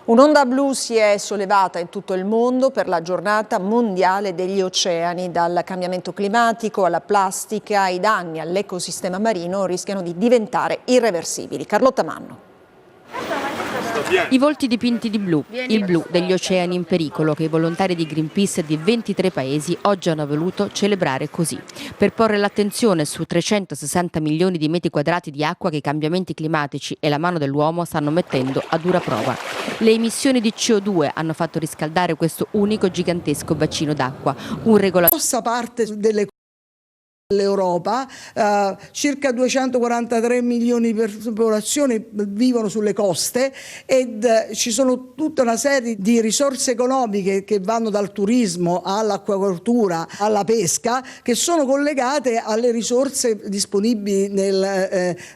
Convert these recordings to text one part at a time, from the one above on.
Un'onda blu si è sollevata in tutto il mondo per la giornata mondiale degli oceani. Dal cambiamento climatico alla plastica, i danni all'ecosistema marino rischiano di diventare irreversibili. Carlotta Manno. I volti dipinti di blu, il blu degli oceani in pericolo che i volontari di Greenpeace di 23 paesi oggi hanno voluto celebrare così, per porre l'attenzione su 360 milioni di metri quadrati di acqua che i cambiamenti climatici e la mano dell'uomo stanno mettendo a dura prova. Le emissioni di CO2 hanno fatto riscaldare questo unico gigantesco bacino d'acqua, un regolatore. Grossa parte dell'Europa, circa 243 milioni di popolazione vivono sulle coste ed ci sono tutta una serie di risorse economiche che vanno dal turismo all'acquacoltura alla pesca, che sono collegate alle risorse disponibili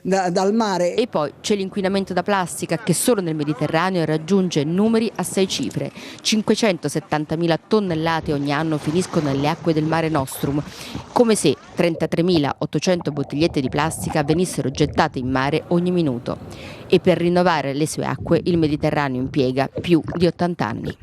dal mare. E poi c'è l'inquinamento da plastica che solo nel Mediterraneo raggiunge numeri a 6 cifre. 570.000 tonnellate ogni anno finiscono nelle acque del Mare Nostrum, come se 33.800 bottigliette di plastica venissero gettate in mare ogni minuto. E per rinnovare le sue acque il Mediterraneo impiega più di 80 anni.